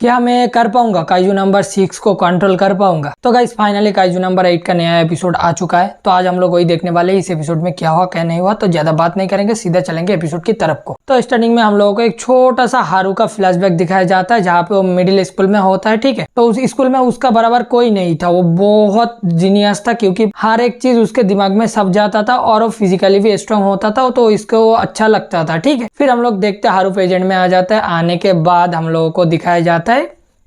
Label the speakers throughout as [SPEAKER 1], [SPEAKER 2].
[SPEAKER 1] क्या मैं कर पाऊंगा काइजू नंबर 6 को कंट्रोल कर पाऊंगा? तो गाइस फाइनली काइजू नंबर 8 का नया एपिसोड आ चुका है। तो आज हम लोग वही देखने वाले हैं इस एपिसोड में क्या हुआ क्या नहीं हुआ। तो ज्यादा बात नहीं करेंगे, सीधा चलेंगे एपिसोड की तरफ को। तो स्टार्टिंग में हम लोगों को एक छोटा सा हारू का फ्लैशबैक दिखाया जाता है जहाँ पे वो मिडिल स्कूल में होता है, ठीक है। तो उस स्कूल में उसका बराबर कोई नहीं था, वो बहुत जीनियस था क्योंकि हर एक चीज उसके दिमाग में सब जाता था और वो फिजिकली भी स्ट्रांग होता था, तो इसको अच्छा लगता था, ठीक है। फिर हम लोग देखते हैं हारू प्रेजेंट में आ जाता है। आने के बाद हम लोगों को दिखाया जाता है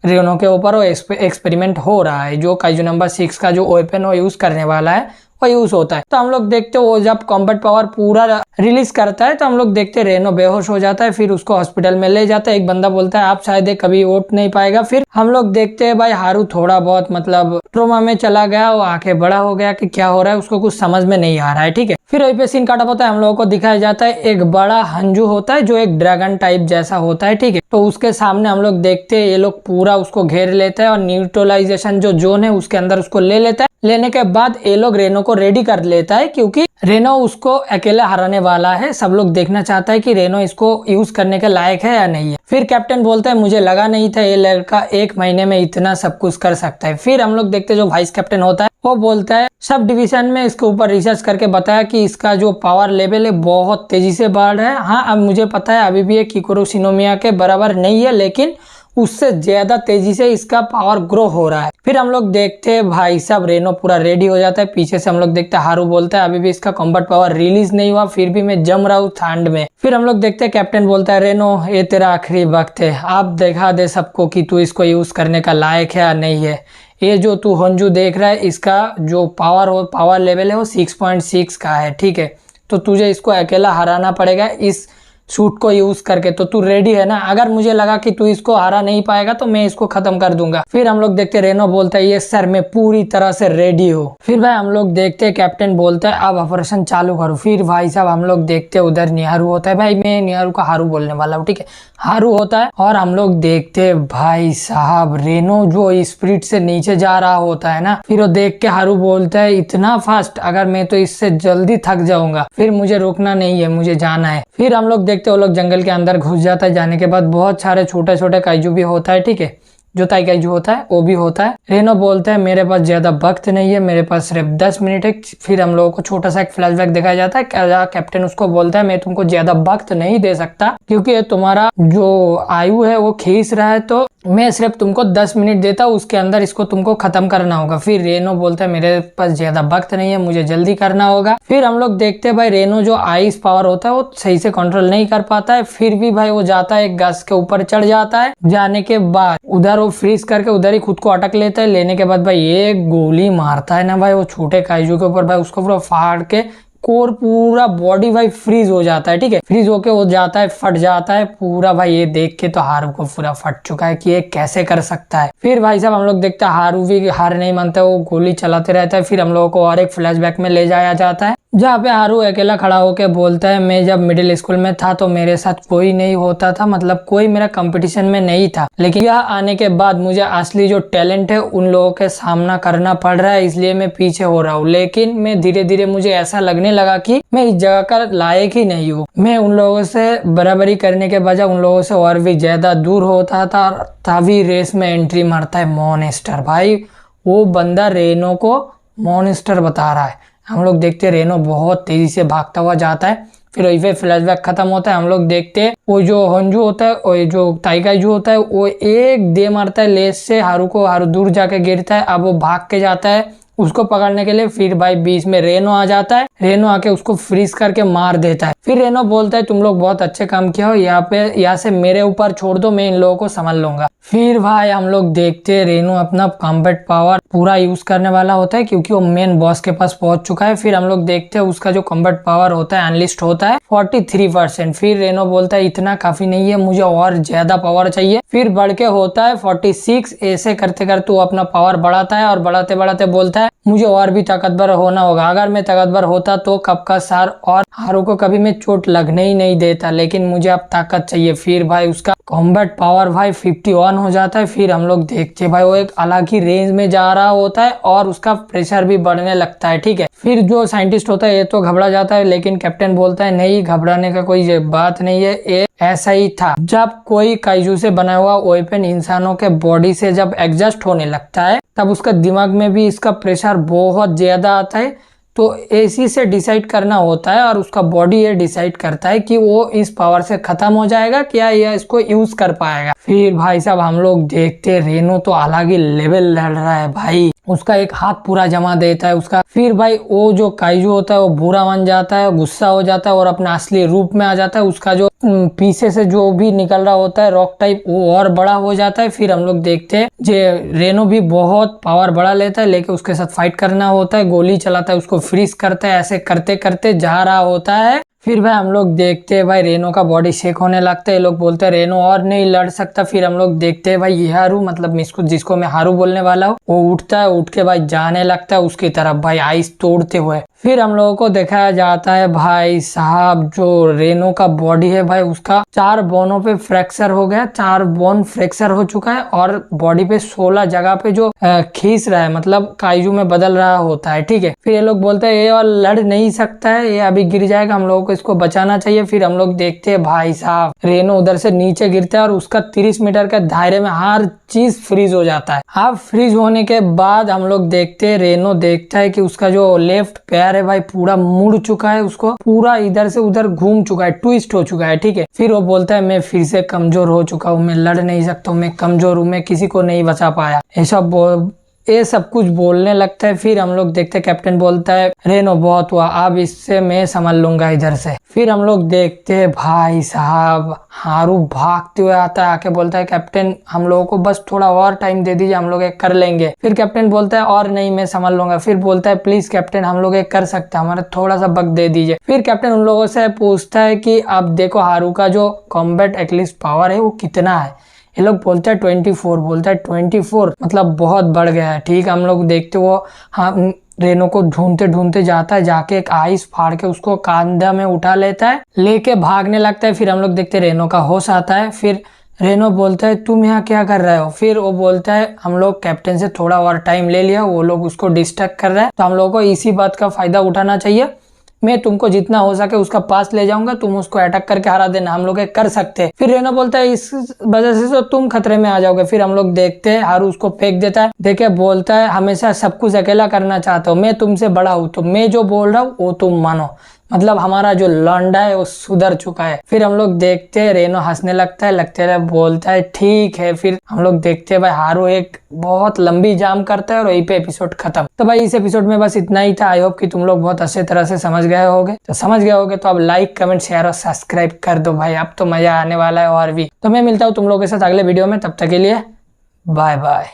[SPEAKER 1] रेनो के ऊपर वो एक्सपेरिमेंट हो रहा है, जो काइजू नंबर 6 का जो वेपन वो यूज करने वाला है वो यूज होता है। तो हम लोग देखते हैं वो जब कॉम्बैट पावर पूरा रिलीज करता है तो हम लोग देखते हैं रेनो बेहोश हो जाता है। फिर उसको हॉस्पिटल में ले जाता है। एक बंदा बोलता है आप शायद कभी उठ नहीं पाएगा। फिर हम लोग देखते हैं भाई हारू थोड़ा बहुत मतलब ट्रोमा में चला गया, वो आंखें बड़ा हो गया कि क्या हो रहा है उसको कुछ समझ में नहीं आ रहा है, ठीक है। फिर वहीं पे सीन काटा होता है। हम लोगों को दिखाया जाता है एक बड़ा हंजू होता है जो एक ड्रैगन टाइप जैसा होता है, ठीक है। तो उसके सामने हम लोग देखते हैं ये लोग पूरा उसको घेर लेता है और न्यूट्रलाइजेशन जो जोन है उसके अंदर उसको ले लेता है। लेने के बाद ये लोग रेनो को रेडी कर लेता है क्योंकि रेनो उसको अकेला हराने वाला है। सब लोग देखना चाहता है कि रेनो इसको यूज करने के लायक है या नहीं है। फिर कैप्टन बोलता है मुझे लगा नहीं था ये लड़का 1 महीने में इतना सब कुछ कर सकता है। फिर हम लोग देखते हैं जो वाइस कैप्टन होता है वो बोलता है सब डिवीजन में इसके ऊपर रिसर्च करके बताया कि इसका जो पावर लेवल है बहुत तेजी से बढ़ रहा है। हाँ, अब मुझे पता है अभी भी ये किकुरो शिनोमिया के बराबर नहीं है, लेकिन उससे ज्यादा तेजी से इसका पावर ग्रो हो रहा है। फिर हम लोग देखते हैं भाई साहब रेनो पूरा रेडी हो जाता है। पीछे से हम लोग देखते हैं हारू बोलता है अभी भी इसका कॉम्बैट पावर रिलीज नहीं हुआ, फिर भी मैं जम रहा हूँ ठंड में। फिर हम लोग देखते हैं कैप्टन बोलता है रेनो ये तेरा आखिरी वक्त है, आप दिखा दे सबको कि तू इसको यूज करने का लायक है या नहीं है। ये जो तू हंजू देख रहा है इसका जो पावर लेवल है वो 6.6 का है, ठीक है। तो तुझे इसको अकेला हराना पड़ेगा इस सूट को यूज करके। तो तू रेडी है ना? अगर मुझे लगा कि तू इसको हरा नहीं पाएगा तो मैं इसको खत्म कर दूंगा। फिर हम लोग देखते रेनो बोलता है ये सर मैं पूरी तरह से रेडी हूँ। फिर भाई हम लोग देखते कैप्टन बोलता है अब ऑपरेशन चालू करो। फिर भाई साहब हम लोग देखते उधर निहारू होता है। भाई मैं निहारू का हारू बोलने वाला हूँ, ठीक है। हारू होता है और हम लोग देखते भाई साहब रेनो जो स्पीड से नीचे जा रहा होता है ना। फिर वो देख के हारू बोलता है इतना फास्ट, अगर मैं तो इससे जल्दी थक जाऊंगा। फिर मुझे रुकना नहीं है, मुझे जाना है। फिर हम लोग देखते वो लोग जंगल के अंदर घुस जाता है। जाने के बाद बहुत सारे छोटे छोटे काइजू भी होता है, ठीक है। जो ताई काइजू होता है वो भी होता है। रेनो बोलता है मेरे पास ज्यादा वक्त नहीं है, मेरे पास सिर्फ 10 मिनट है। फिर हम लोगों को छोटा सा एक फ्लैशबैक दिखाया जाता है। कैप्टन उसको बोलता है मैं तुमको ज्यादा वक्त नहीं दे सकता क्योंकि तुम्हारा जो आयु है वो खींच रहा है, तो मैं सिर्फ तुमको 10 मिनट देता हूँ, उसके अंदर इसको तुमको खत्म करना होगा। फिर रेनो बोलता है मेरे पास ज्यादा वक्त नहीं है, मुझे जल्दी करना होगा। फिर हम लोग देखते हैं भाई रेनो जो आइस पावर होता है वो सही से कंट्रोल नहीं कर पाता है। फिर भी भाई वो जाता है एक घास के ऊपर चढ़ जाता है। जाने के बाद उधर वो फ्रीज करके उधर ही खुद को अटक लेता है। लेने के बाद भाई एक गोली मारता है ना भाई वो छोटे काइजू के ऊपर, भाई उसको पूरा फाड़ के कोर पूरा बॉडी भाई फ्रीज हो जाता है, ठीक है। फ्रीज होके हो जाता है, फट जाता है पूरा। भाई ये देख के तो हारू को पूरा फट चुका है कि ये कैसे कर सकता है। फिर भाई साहब हम लोग देखते हैं हारू भी हार नहीं मानता, वो गोली चलाते रहता है। फिर हम लोगों को और एक फ्लैशबैक में ले जाया जाता है जहाँ पे हारू अकेला खड़ा होके बोलता है मैं जब मिडिल स्कूल में था तो मेरे साथ कोई नहीं होता था, मतलब कोई मेरा कंपटीशन में नहीं था, लेकिन यह आने के बाद मुझे असली जो टैलेंट है उन लोगों के सामना करना पड़ रहा है, इसलिए मैं पीछे हो रहा हूँ। लेकिन मैं धीरे धीरे मुझे ऐसा लगने लगा कि मैं इस जगह का लायक ही नहीं हूँ। मैं उन लोगों से बराबरी करने के बजाय उन लोगों से और भी ज्यादा दूर होता था, तभी रेस में एंट्री मारता है मॉन्स्टर। भाई वो बंदा रेनो को मॉन्स्टर बता रहा है। हम लोग देखते हैं रेनो बहुत तेजी से भागता हुआ जाता है। फिर वही पे फ्लैशबैक खत्म होता है। हम लोग देखते हैं वो जो हंजू होता है और जो ताइकाइजू होता है वो एक दे मारता है लेस से हारू को, हारू दूर जाके गिरता है। अब वो भाग के जाता है उसको पकड़ने के लिए। फिर भाई बीच में रेनो आ जाता है, रेनो आके उसको फ्रीज करके मार देता है। फिर रेनो बोलता है तुम लोग बहुत अच्छे काम किया हो, यहाँ से मेरे ऊपर छोड़ दो, मैं इन लोगों को संभाल लूंगा। फिर भाई हम लोग देखते हैं रेनो अपना कॉम्बैट पावर पूरा यूज करने वाला होता है क्योंकि वो मेन बॉस के पास पहुंच चुका है। फिर हम लोग देखते हैं उसका जो कॉम्बैट पावर होता है अनलिस्ट होता है 43%। फिर रेनो बोलता है इतना काफी नहीं है, मुझे और ज्यादा पावर चाहिए। फिर बढ़ के होता है 46। ऐसे करते करते वो अपना पावर बढ़ाता है और बढ़ाते बढ़ाते बोलता है मुझे और भी ताकतवर होना होगा। अगर मैं ताकतवर होता तो कब का सार और हारू को कभी मैं चोट लगने ही नहीं देता, लेकिन मुझे अब ताकत चाहिए। फिर भाई उसका कॉम्बैट पावर भाई 51 हो जाता है। फिर हम लोग देखते हैं भाई वो एक अलग ही रेंज में जा रहा होता है और उसका प्रेशर भी बढ़ने लगता है, ठीक है। फिर जो साइंटिस्ट होता है ये तो घबरा जाता है, लेकिन कैप्टन बोलता है नहीं घबराने का कोई बात नहीं है, ये ऐसा ही था। जब कोई काइजू से बना हुआ वेपन इंसानों के बॉडी से जब एडजस्ट होने लगता है तब उसका दिमाग में भी इसका प्रेशर बहुत ज्यादा आता है, तो इसी से डिसाइड करना होता है और उसका बॉडी ये डिसाइड करता है कि वो इस पावर से खत्म हो जाएगा क्या या इसको यूज कर पाएगा। फिर भाई साहब हम लोग देखते रेनो तो अलग ही लेवल लड़ रहा है भाई, उसका एक हाथ पूरा जमा देता है उसका। फिर भाई वो जो काइजू होता है वो बुरा मान जाता है, गुस्सा हो जाता है और अपना असली रूप में आ जाता है। उसका जो पीछे से जो भी निकल रहा होता है रॉक टाइप वो और बड़ा हो जाता है। फिर हम लोग देखते हैं जे रेनो भी बहुत पावर बढ़ा लेता है, लेकिन उसके साथ फाइट करना होता है, गोली चलाता है, उसको फ्रीज करता है, ऐसे करते करते जा रहा होता है। फिर भाई हम लोग देखते हैं भाई रेनो का बॉडी शेक होने लगता है, लोग बोलते हैं रेनो और नहीं लड़ सकता। फिर हम लोग देखते हैं भाई ये हारू मतलब जिसको मैं हारू बोलने वाला हूँ वो उठता है, उठ के भाई जाने लगता है उसकी तरफ भाई आइस तोड़ते हुए। फिर हम लोगों को दिखाया जाता है भाई साहब जो रेनो का बॉडी है भाई उसका 4 बोनों पे फ्रैक्चर हो गया, 4 बोन फ्रैक्चर हो चुका है और बॉडी पे 16 जगह पे जो खींच रहा है मतलब काइजू में बदल रहा होता है, ठीक है। फिर ये लोग बोलते हैं ये और लड़ नहीं सकता है, ये अभी गिर जाएगा, हम लोगों को इसको बचाना चाहिए। फिर हम लोग देखते हैं भाई साहब रेनो उधर से नीचे गिरता है और उसका 30 मीटर के दायरे में हर चीज फ्रीज हो जाता है। अब फ्रीज होने के बाद हम लोग देखते हैं रेनो देखता है कि उसका जो लेफ्ट पैर है भाई पूरा मुड़ चुका है, उसको पूरा इधर से उधर घूम चुका है, ट्विस्ट हो चुका है, ठीक है। फिर वो बोलता है मैं फिर से कमजोर हो चुका हूँ, मैं लड़ नहीं सकता हूँ, मैं कमजोर हूँ, मैं किसी को नहीं बचा पाया, ये सब कुछ बोलने लगता है। फिर हम लोग देखते हैं कैप्टन बोलता है रेनो बहुत हुआ, अब इससे मैं संभाल लूंगा इधर से। फिर हम लोग देखते हैं भाई साहब हारू भागते हुए आता है, आके बोलता है कैप्टन हम लोगों को बस थोड़ा और टाइम दे दीजिए, हम लोग एक कर लेंगे। फिर कैप्टन बोलता है और नहीं मैं संभाल लूंगा। फिर बोलता है प्लीज कैप्टन हम लोग एक कर सकते हैं, हमारा थोड़ा सा वक्त दे दीजिए। फिर कैप्टन उन लोगों से पूछता है कि अब देखो हारू का जो कॉम्बैट एक्लिप्स पावर है वो कितना है। ये लोग बोलते हैं 24, बोलता है 24 मतलब बहुत बढ़ गया है, ठीक। हम लोग देखते वो हाँ रेनो को ढूंढते ढूंढते जाता है, जाके एक आइस फाड़ के उसको कांधा में उठा लेता है, लेके भागने लगता है। फिर हम लोग देखते रेनो का होश आता है। फिर रेनो बोलता है तुम यहाँ क्या कर रहे हो। फिर वो बोलता है हम लोग कैप्टन से थोड़ा और टाइम ले लिया, वो लोग उसको डिस्ट्रैक्ट कर रहे हैं, तो हम लोगों को इसी बात का फायदा उठाना चाहिए, मैं तुमको जितना हो सके उसका पास ले जाऊंगा, तुम उसको अटैक करके हरा देना, हम लोग एक कर सकते हैं। फिर रेनो बोलता है इस वजह से तो तुम खतरे में आ जाओगे। फिर हम लोग देखते हैं हारू उसको फेंक देता है, देखे बोलता है हमेशा सब कुछ अकेला करना चाहता हूँ, मैं तुमसे बड़ा हूँ तो मैं जो बोल रहा हूँ वो तुम मानो, मतलब हमारा जो लौंडा है वो सुधर चुका है। फिर हम लोग देखते हैं रेनो हंसने लगता है, लगते है बोलता है ठीक है। फिर हम लोग देखते हैं भाई हारू एक बहुत लंबी जाम करता है और वहीं पे एपिसोड खत्म। तो भाई इस एपिसोड में बस इतना ही था। आई होप कि तुम लोग बहुत अच्छे तरह से समझ गए होगे, तो समझ गए होगे तो अब लाइक कमेंट शेयर और सब्सक्राइब कर दो भाई, अब तो मजा आने वाला है और भी। तो मैं मिलता हूँ तुम लोगों के साथ अगले वीडियो में, तब तक के लिए बाय बाय।